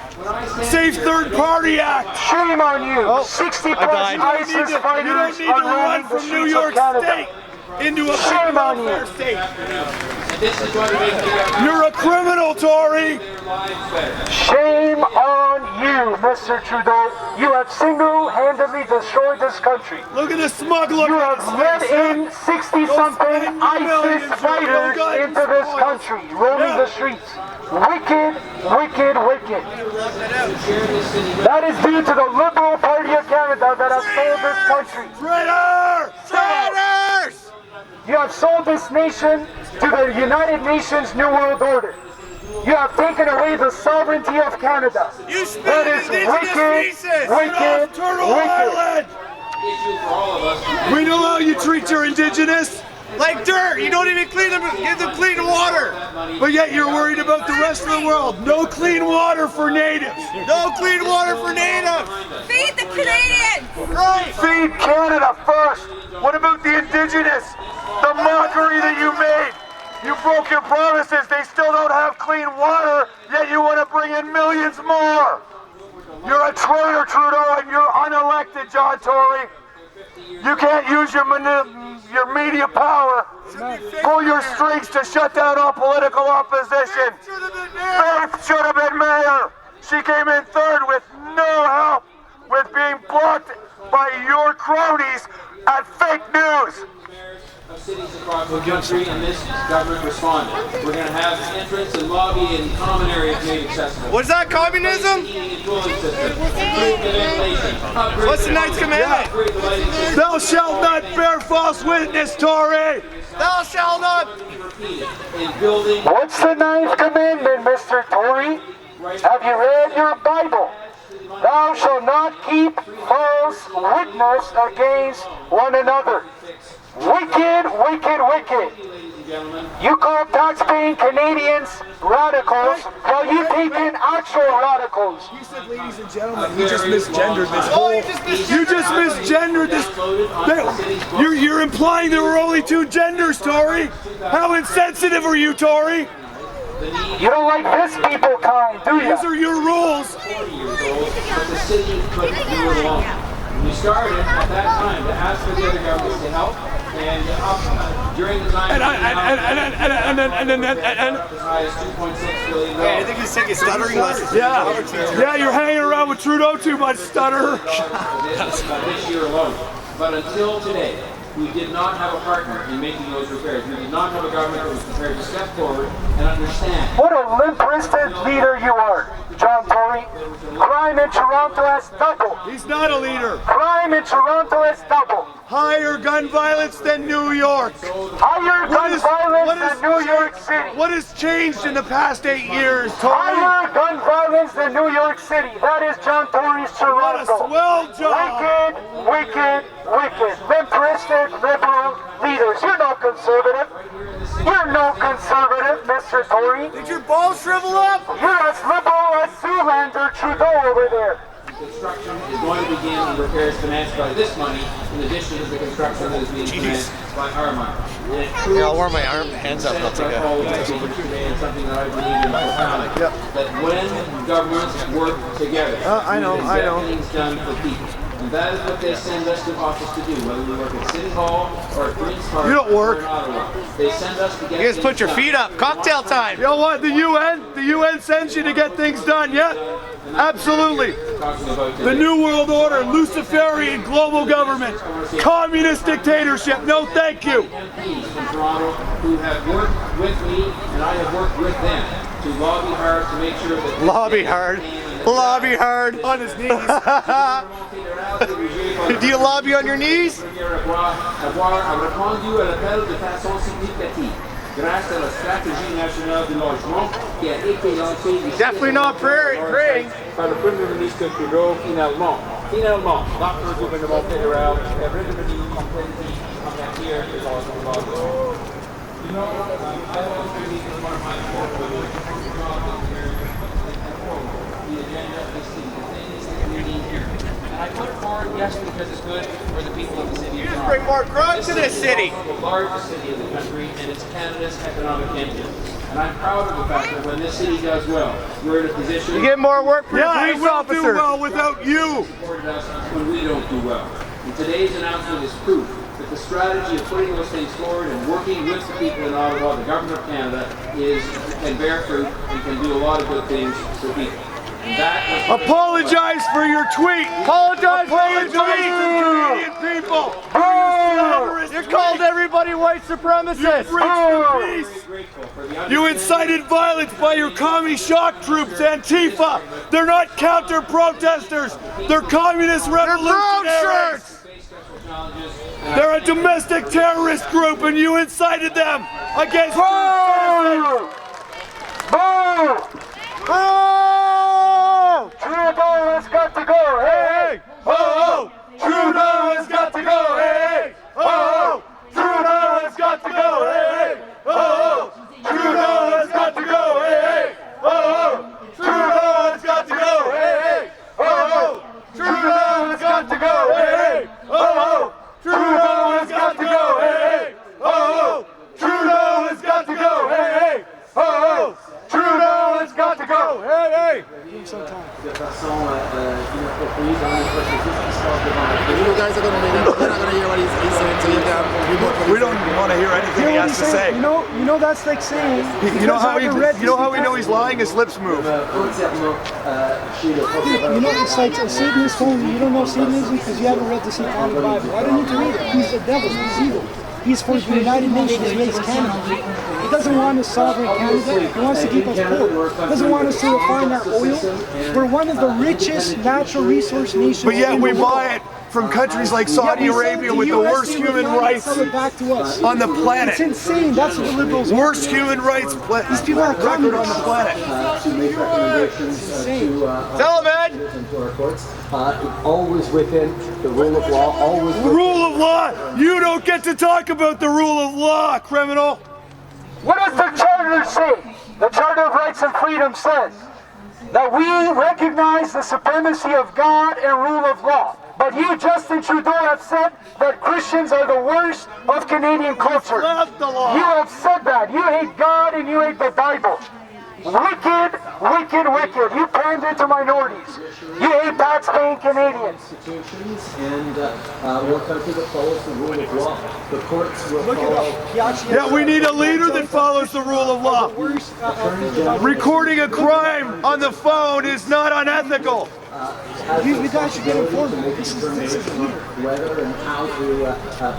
Safe Third Party Act. Shame on you. 60 plus ISIS fighters you don't need to run from New York State into a welfare state. You're a criminal, Tory. Shame on you, Mr. Trudeau. You have single-handedly destroyed this country. Look at the smug look. You have let in 60-something ISIS fighters into this country, roaming the streets. wicked, wicked, wicked. That is due to the Liberal Party of Canada that has sold this country. Traitors! Traitors! You have sold this nation to the United Nations New World Order. You have taken away the sovereignty of Canada. You spit that is indigenous pieces! wicked, Turtle wicked. Island! We know how you treat your indigenous. Like dirt, you don't even give them clean water. But yet you're worried about the rest of the world. No clean water for natives. No clean water for natives. Feed the Canadians. Right. Feed Canada first. What about the indigenous? The mockery that you made. You broke your promises. They still don't have clean water, yet you want to bring in millions more. You're a traitor, Trudeau, and you're unelected, John Tory. You can't use your media power, pull your strings to shut down all political opposition. Faith should have been mayor. She came in third with no help, with being blocked by your cronies at fake news. Of cities across the country, and this government responded. We're going to have entrance and lobby in common areas made accessible. What's that, communism? What's the ninth commandment? Thou shalt not bear false witness, Tory! Thou shalt not! What's the ninth commandment, Mr. Tory? Have you read your Bible? Thou shalt not keep false witness against one another. Wicked, wicked, wicked. You call tax-paying Canadians radicals while you take in actual radicals. You said, ladies and gentlemen, you just misgendered this whole... You just misgendered this. You're implying there were only two genders, Tory. How insensitive are you, Tory? You don't like this people kind, do you? These are your rules. The city couldn't do it alone. We started at that time to ask for the other governments to help, and during the time And as high as $2.6 billion. I think he's taking stuttering lessons. Yeah, you're hanging around with Trudeau too much, stutter. This year alone. But until today, we did not have a partner in making those repairs. We did not have a government that was prepared to step forward and understand. What a limp-wristed leader you are, John Tory. Crime in Toronto has doubled. He's not a leader. Crime in Toronto has doubled. Higher gun violence than New York. Higher gun violence than New York City. What has changed in the past 8 years, Tory? Higher gun violence than New York City. That is John Tory's Toronto. What a swell job. Wicked, wicked, wicked. Limp-wristed liberal leaders. You're not conservative. You're no conservative, Mr. Tory. Did your balls shrivel up? You're as liberal as Zoolander Trudeau over there. Construction is going to begin and repairs financed by this money, in addition to the construction that is being financed by our money. Yeah, I'll warm my hands up. I'll take a... Something that I believe in profoundly. That when governments work together, I know. things done for people. And that is what they send us to office to do, whether we work at City Hall or at Queen's Park. You don't work. Or in Ottawa. They send us to get. You guys put your feet up. Cocktail time. You know what? The UN sends you to get things done, yeah? Absolutely. The New World Order, Luciferian global government, communist dictatorship. No, thank you. MPs from Toronto who have worked with me, and I have worked with them to lobby hard to make sure that. Lobby hard. Lobby hard. On his knees. Do you lobby on your knees? Avoir répondu à l'appel de façon significative. Grâce à la stratégie nationale du logement qui a été lancée Definitely not praying. par le Premier ministre Trudeau finalement, l'acte du gouvernement fédéral est redevenu compétitif en matière de logement. You know, I always believe it's one of my core values. The agenda of the city, the things that we need here. And I put it forward, yes, because it's good for the people of the city. You just bring more crime to this city. The largest city in the country, and it's Canada's economic engine. And I'm proud of the fact that when this city does well, we're in a position. You get more work for your Yeah, police it will officers. do well without you. Supported us when we don't do well. And today's announcement is proof that the strategy of putting those things forward and working with the people in Ottawa, the government of Canada, can bear fruit and can do a lot of good things for people. Apologize for your tweet. Apologize for your tweet, Canadian people. You called everybody white supremacists. You incited violence by your commie shock troops, Antifa. They're not counter-protesters. They're communist revolutionaries. They're a domestic terrorist group, and you incited them against citizens. Trudeau has got to go, hey, hey! Oh, Trudeau has got to go, hey, hey! Oh, Trudeau has got to go, hey, hey! Oh, Trudeau has got to go, hey, hey! Oh, Trudeau has got to go, hey, hey! Oh, Trudeau has got to go, hey, hey! Oh, Trudeau has got to go, hey, hey! Oh, Trudeau has got to go, hey, hey! Oh, Trudeau has got to go, hey, hey! You guys are going to you're not going to hear what he's saying, so you can. We don't want to hear anything he has to say. You know that's like saying. You know how we know he's lying? His lips move. Dude, you know it's like a Satanist telling you don't know Satanism because you haven't read the Satanic Bible. Why don't you read it? He's the devil. He's evil. He's for the United Nations raised Canada. He doesn't want a sovereign Canada. He wants to keep us poor. He doesn't want us to refine our oil. We're one of the richest natural resource nations. But yet we buy it from countries like Saudi Arabia with the worst human rights on the planet. It's insane. That's what the liberals want. Worst human rights record on the planet. Tell him, Ed! Always within the rule of law, always the rule of law? You don't get to talk about the rule of law, criminal. What does the Charter say? The Charter of Rights and Freedom says that we recognize the supremacy of God and rule of law. But you, Justin Trudeau, have said that Christians are the worst of Canadian culture. You have said that. You hate God and you hate the Bible. Wicked, wicked, wicked. You pander to minorities. You hate tax-paying Canadians. And we're a country that follows the rule of law. The courts will follow. Yeah, we need a leader that follows the rule of law. Recording a crime on the phone is not unethical. You guys should get informed. Whether and how to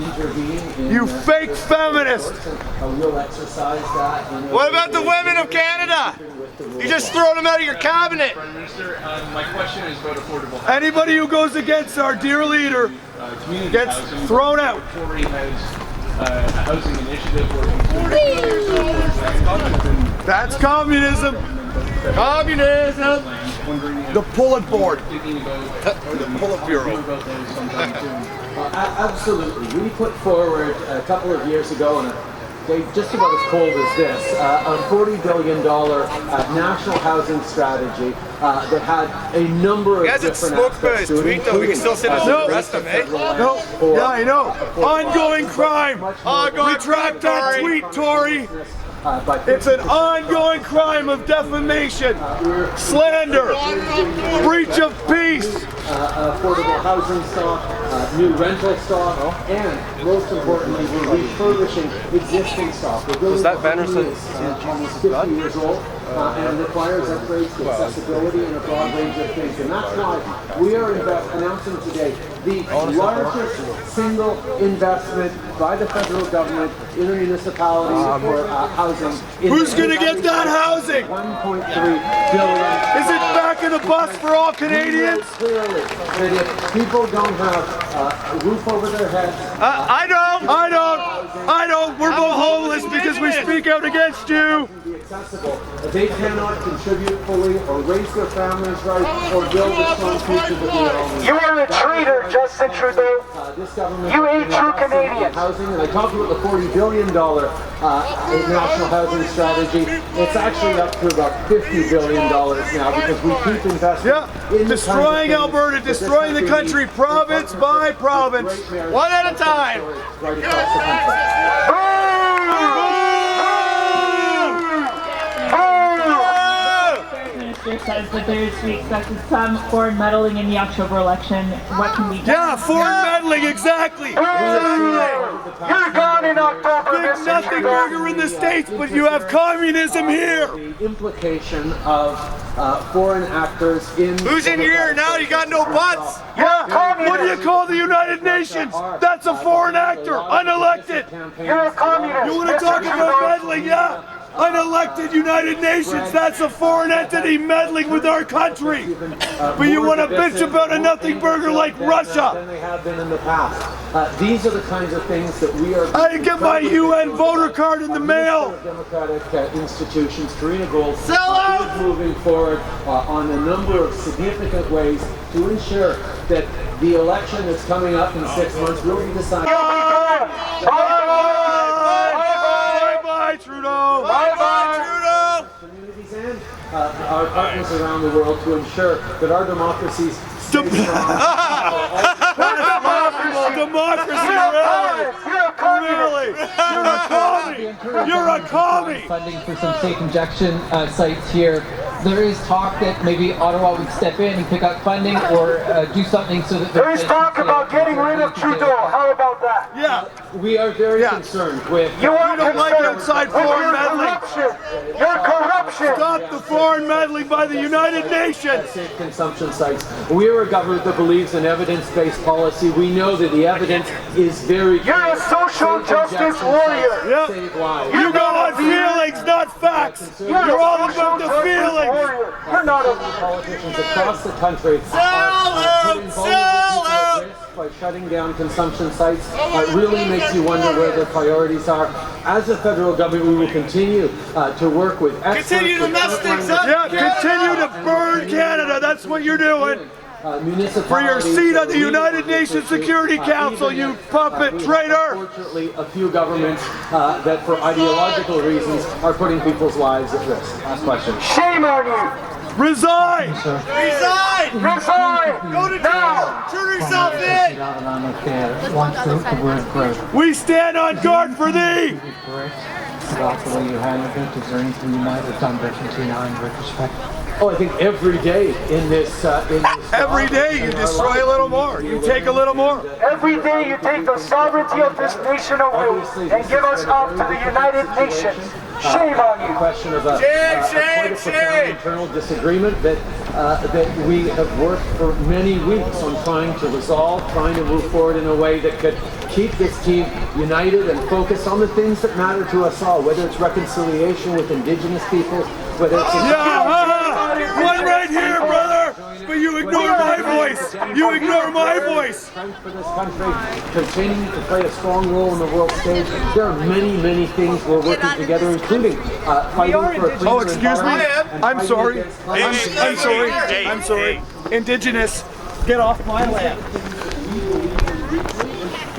intervene. You fake feminist! We'll exercise that. What about the women of Canada? You just throwing them out of your cabinet. Prime Minister, my question is about affordable housing. Anybody who goes against our dear leader gets thrown out. Tory has a housing initiative working. That's communism. Communism. The Pullet Board. The Pullet Bureau. Absolutely. We put forward a couple of years ago, and just about as cold as this, a $40 billion national housing strategy that had a number of different aspects to it. Tweet though, we can still sit and arrest him, eh? No, yeah, I know. Ongoing crime. Retract that tweet, Tory. It's an ongoing crime of defamation, slander, breach of peace. Affordable housing stock, new rental stock, and most importantly, we're refurbishing existing stock. Was that banner said almost 50 years old and requires upgrades to accessibility and a broad range of things. And that's why we are announcing today the largest single investment by the federal government in the municipalities for housing. Who's going to get that housing? $1.3 billion. Is it back in the bus for all Canadians? Clearly, that if people don't have a roof over their heads... I don't. We're both homeless because we speak out against you. Accessible. They cannot contribute fully or raise their families right or build a strong future that we all need. You are a traitor, Justin Trudeau. This government You hate true Canadians. Housing, and I talked about the $40 billion national housing strategy. It's actually up to about $50 billion now because we keep investing in destroying Alberta, destroying the country, province by province, one at a time. Right across the country. minister says that there is to be expected some foreign meddling in the October election. What can be done? Yeah, foreign meddling, exactly. You're gone in October, Big nothing burger in the States, but you have communism here. The implication of foreign actors in... Who's in here now? You got no butts. Yeah. What do you call the United Nations? That's a foreign actor, unelected. You're a communist. You want to talk about meddling? Yeah. Unelected United Nations, that's a foreign entity meddling with our country. But you want to bitch about a nothing burger like Russia. Than they have been in the past. These are the kinds of things that we are... I didn't get my UN voter card in the mail. Democratic institutions, Karina Gold, Sell out! is moving forward on a number of significant ways to ensure that the election that's coming up in 6 months will be decided. Bye, Trudeau! Bye-bye, Trudeau! Communities and our partners around the world to ensure that our democracies stay strong. Democracy, really? You're a commie! You're a commie! Funding for some safe injection sites here. There is talk that maybe Ottawa would step in and pick up funding or do something so that... There is talk about getting rid of Trudeau. How about that? Yeah. We are very concerned with... You don't like outside foreign meddling. Your corruption. Stop the foreign meddling by the United Nations. Safe consumption sites. We are a government that believes in evidence-based policy. We know that the evidence is very... You're a social justice warrior. Yeah. Save lives. You go on feelings, not facts. You're all about the feelings. You're not a... Politicians across the country by shutting down consumption sites. It really makes you wonder where their priorities are. As a federal government, we will continue to work with experts. Continue to mess things up. Yeah, continue to burn Canada. That's what you're doing. For your seat on the United Nations Security Council, you puppet traitor! Unfortunately, a few governments that for ideological reasons are putting people's lives at risk. Last question. Shame on you! Resign! Resign! Resign! Go to jail! Turn yourself in! We stand on guard for thee! About the way you handled it, is there anything you might have done differently now in retrospect? Oh, I think every day in this every day you destroy a little more. You take a little more. Every day you take the sovereignty of this nation away and give us up to the United Nations. Shame on you. Question of quite a profound internal disagreement that we have worked for many weeks on trying to resolve, trying to move forward in a way that could keep this team united and focused on the things that matter to us all, whether it's reconciliation with Indigenous peoples, whether it's... One right here, brother! But you ignore my voice! You ignore my voice! For this country, continuing to play a strong role on the world stage. There are many, many things we're working together, including fighting for a cleaner Oh, excuse me? environment. I'm sorry. I'm sorry. I'm sorry. Indigenous, get off my land.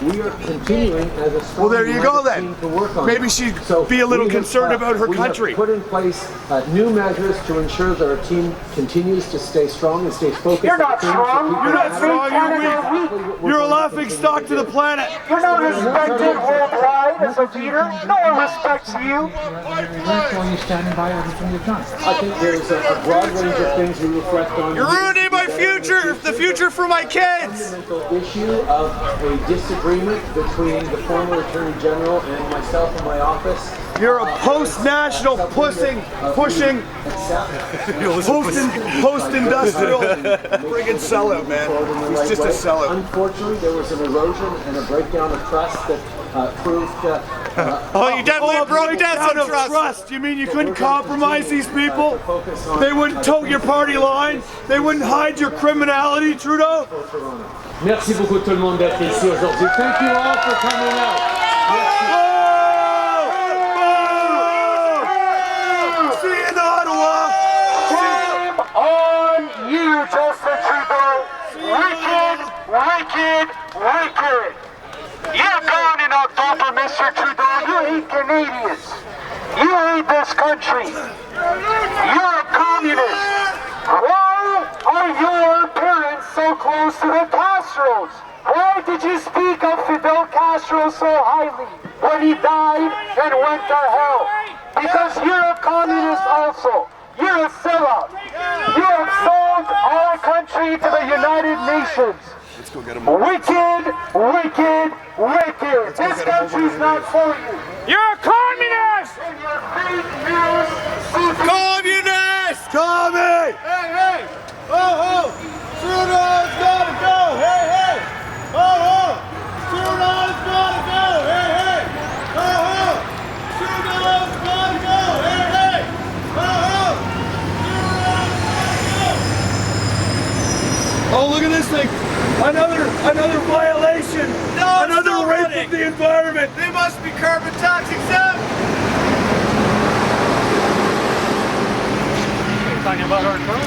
We are continuing as a strong there you go then. team to work on Maybe it. she'd be a little concerned about her country. We have put in place new measures to ensure that our team continues to stay strong and stay focused. You're not strong. You're not strong. You're weak. You're a laughing stock to the planet. You're not respected worldwide as a leader. No one respects you. Why are you standing by everything you've done? I think there's a broad range of things we reflect on. You're ruining my future, the future for my kids. The fundamental issue of a disagreement between the former Attorney General and myself in my office. You're a post-national pushing, post-industrial friggin' sellout, man. He's just a sellout. Unfortunately, there was an erosion and a breakdown of trust that proved... you definitely broke down some trust. You mean you couldn't compromise these people? They wouldn't tote your party line? They wouldn't hide your criminality, Trudeau? Merci beaucoup tout le monde d'être ici aujourd'hui. Thank you all for coming out. See you in Ottawa. Shame on you, Justin Trudeau. Wicked, wicked, wicked. You're gone in October, Mr. Trudeau. You hate Canadians. You hate this country. You're a communist. Why are your parents so close to the Castros? Why did you speak of Fidel Castro so highly when he died and went to hell? Because you're a communist also. You're a sellout. You have sold our country to the United Nations. Let's go get him. Wicked, wicked, wicked. This country's not for you. You're a communist! And your fake news secret. Communist! Commie! Hey, hey! Oh, oh! Trudeau's gotta go! Hey, hey! Oh, oh! Trudeau's gotta go! Hey, hey! Oh, oh! Trudeau's gotta go! Hey, hey! Oh, oh! Trudeau's gotta go! Oh, look at this thing! Another violation! No, another rape of the environment! They must be carbon tax exempt! Talking about our car?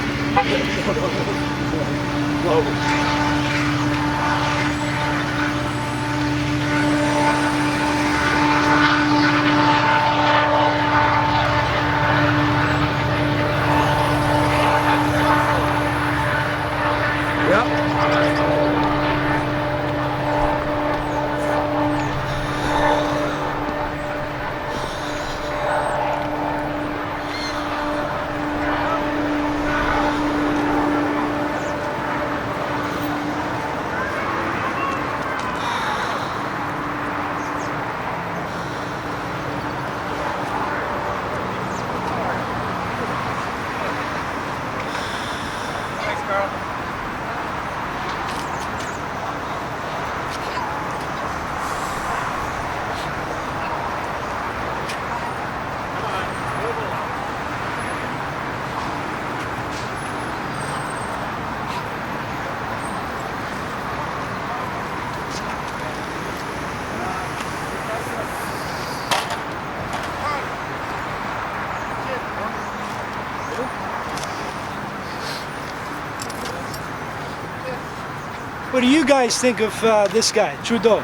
What do you guys think of this guy, Trudeau?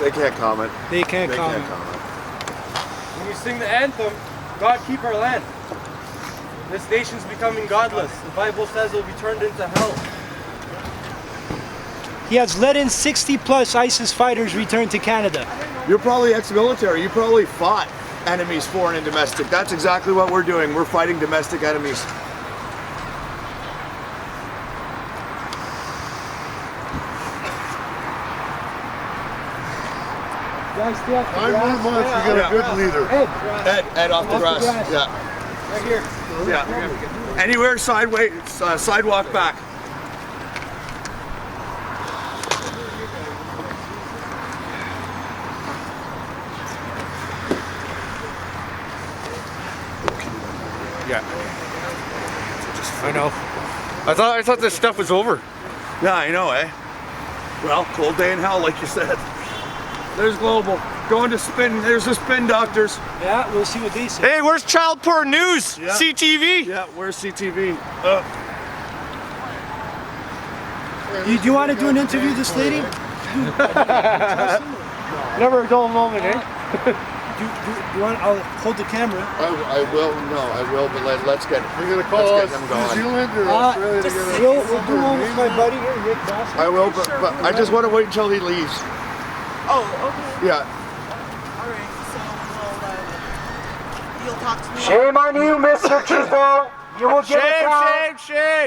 They can't comment. They can't comment. When you sing the anthem, God keep our land. This nation's becoming godless. The Bible says it will be turned into hell. He has let in 60 plus ISIS fighters return to Canada. You're probably ex-military. You probably fought enemies, foreign and domestic. That's exactly what we're doing. We're fighting domestic enemies. Guys, stay off the 5 more grass. months, we got a good leader. Ed, off the grass. Yeah. Right here. Yeah. Anywhere sideways, sidewalk back. Yeah. I know. I thought this stuff was over. Yeah, I know, eh? Well, cold day in hell, like you said. There's Global. Going to spin. There's the spin doctors. Yeah, we'll see what they say. Hey, where's Child Porn News? Yeah. CTV? Yeah, where's CTV? Do you want to do an interview with this lady? Never a dull moment, eh? Do you want? I'll hold the camera. I will, but let's get. We're gonna call us New Zealand or Australia together. We'll do one with my buddy here, Rick Dawson. I will, but I just want to wait until he leaves. Oh, okay. Yeah. Alright, so you'll talk to me. Shame on you, Mr. Trudeau. You will get a count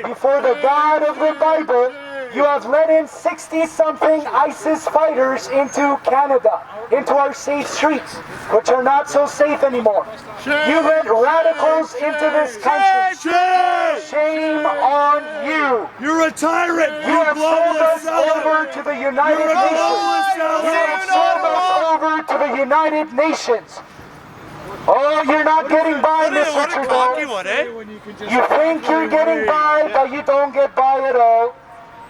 before the God of the Bible. You have let in 60-something ISIS fighters into Canada, into our safe streets, which are not so safe anymore. You let radicals into this country. Shame on you. You're a tyrant. You have sold us over to the United Nations. You have sold us over to the United Nations. Oh, you're not getting by, Mr. Trudeau. You think you're getting by, but you don't get by at all.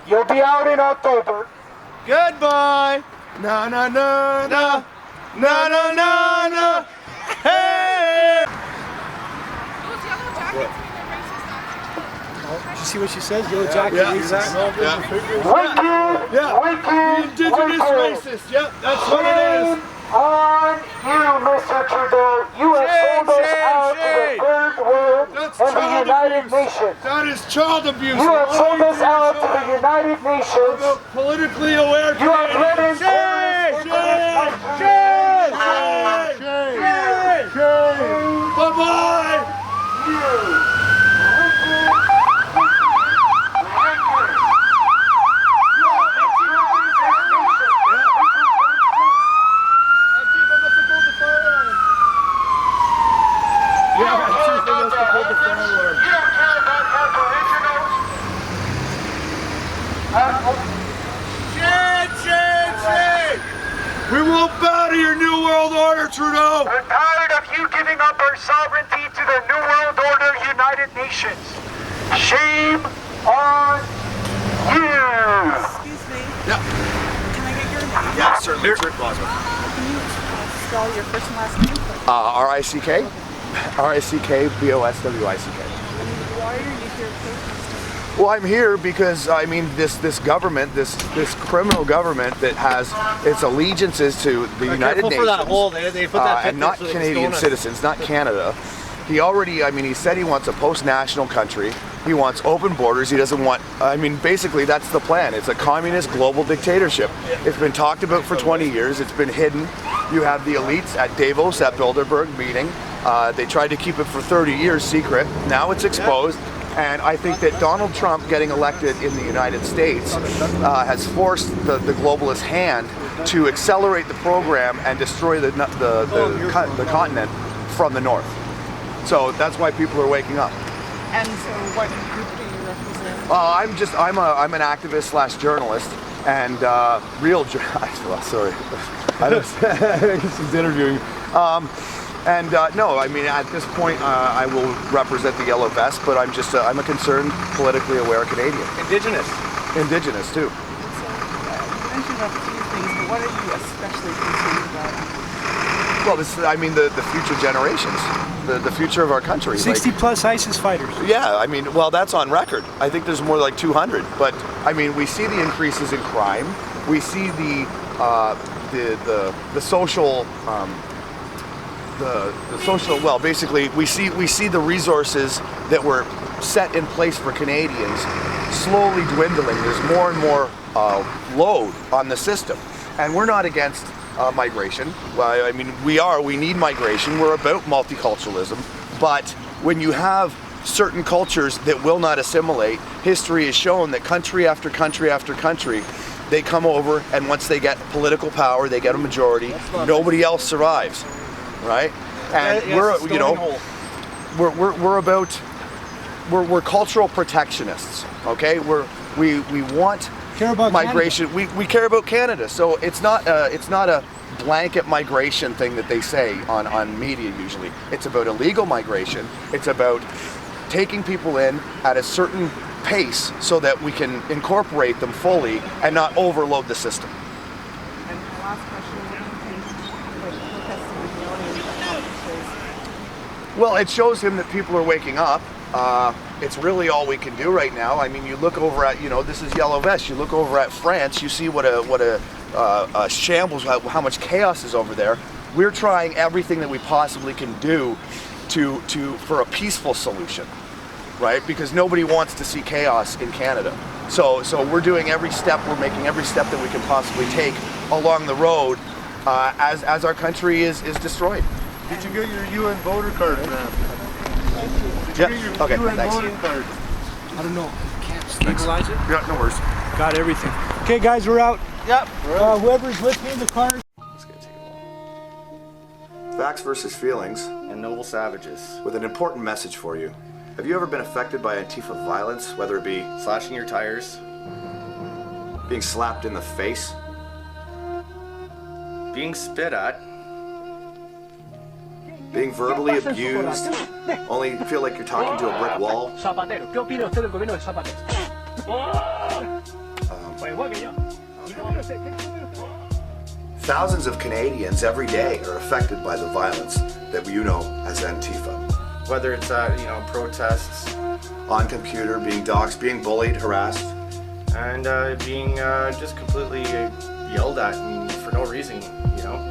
You'll be out in October. Goodbye. No, no, no, no. No, no, no, no. Hey! Did you see what she says? Yellow jacket. Yeah, racist. Wicked, Indigenous racist. Yep, that's what it is. On you, Mr. Trudeau. You have sold us out to the third world and the United Nations. That is child abuse. You have sold us out to the United Nations. Politically aware. You have let in Bye-bye. Attention! We won't bow to your New World Order, Trudeau! We're tired of you giving up our sovereignty to the New World Order United Nations. Shame on you! Excuse me. Yeah. Can I get your name? Yeah, certainly. It's Rick Boswell. Can you spell your first and last name? R-I-C-K? R-I-C-K-B-O-S-W-I-C-K. Why are you here protesting? Well, I'm here because, I mean, this government, this criminal government that has its allegiances to the United Nations. For that hole, they put that and not Canadian citizens, not Canada. He already, I mean, he said he wants a post-national country. He wants open borders. He doesn't want, I mean, basically that's the plan. It's a communist global dictatorship. It's been talked about for 20 years. It's been hidden. You have the elites at Davos, at Bilderberg meeting. They tried to keep it for 30 years secret. Now it's exposed. And I think that Donald Trump getting elected in the United States has forced the globalist hand to accelerate the program and destroy the continent from the north. So that's why people are waking up. And so what group do you represent? I'm an activist slash journalist and well, sorry, I was interviewing. No, I mean at this point I will represent the yellow vest, but I'm a concerned, politically aware Canadian. Indigenous too. So, you mentioned a few things, but what are you especially concerned about? Well, the future generations, the future of our country. 60 plus ISIS fighters. Yeah, I mean, well, that's on record. I think there's more like 200. But I mean, we see the increases in crime. We see the social. The social, well, basically we see the resources that were set in place for Canadians slowly dwindling. There's more and more load on the system, and we're not against migration. Well, I mean, we need migration. We're about multiculturalism, but when you have certain cultures that will not assimilate, history has shown that country after country after country, they come over, and once they get political power, they get a majority. Nobody else survives. Right, and we're cultural protectionists. Okay, we want migration. We care about Canada. So it's not a blanket migration thing that they say on media usually. It's about illegal migration. It's about taking people in at a certain pace so that we can incorporate them fully and not overload the system. And the last question, what do you think protesting with the audience accomplishes? Well, it shows him that people are waking up. It's really all we can do right now. I mean, you look over at, this is Yellow Vest. You look over at France, you see what a shambles, how much chaos is over there. We're trying everything that we possibly can do for a peaceful solution, right? Because nobody wants to see chaos in Canada. So we're doing every step. We're making every step that we can possibly take along the road as our country is destroyed. Did you get your UN voter card, man? Yeah. Okay. UN Thanks. voter card. I don't know. Can't stabilize it. Yeah, no worries. Got everything. Okay, guys, we're out. Yep. Whoever's with me in the car. Facts versus feelings. And noble savages. With an important message for you. Have you ever been affected by Antifa violence, whether it be slashing your tires, being slapped in the face, being spit at, being verbally abused, only feel like you're talking to a brick wall? Thousands of Canadians every day are affected by the violence that you know as Antifa. Whether it's protests, on computer, being doxxed, being bullied, harassed, and being just completely yelled at for no reason,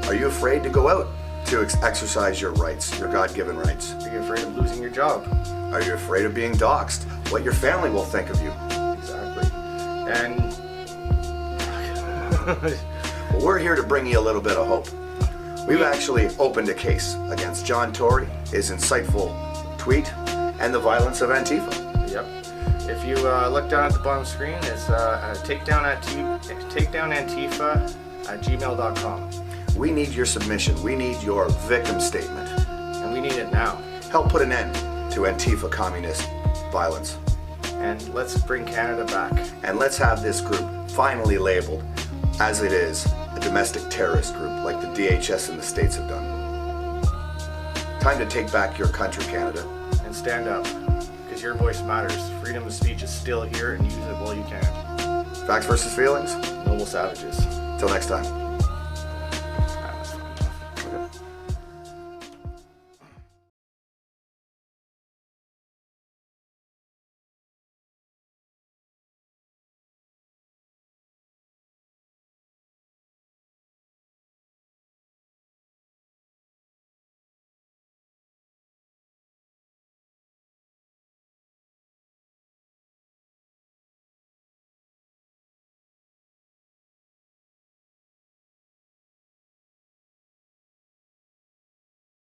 Are you afraid to go out to exercise your rights, your God-given rights? Are you afraid of losing your job? Are you afraid of being doxxed? What your family will think of you? Exactly. And well, we're here to bring you a little bit of hope. We've actually opened a case against John Tory, his insightful tweet, and the violence of Antifa. Yep. If you look down at the bottom screen, it's takedownantifa@gmail.com. We need your submission. We need your victim statement. And we need it now. Help put an end to Antifa communist violence. And let's bring Canada back. And let's have this group finally labeled as it is a domestic terrorist group like the DHS in the States have done. Time to take back your country, Canada. And stand up, because your voice matters. Freedom of speech is still here, and use it while you can. Facts versus feelings? Noble savages. Till next time.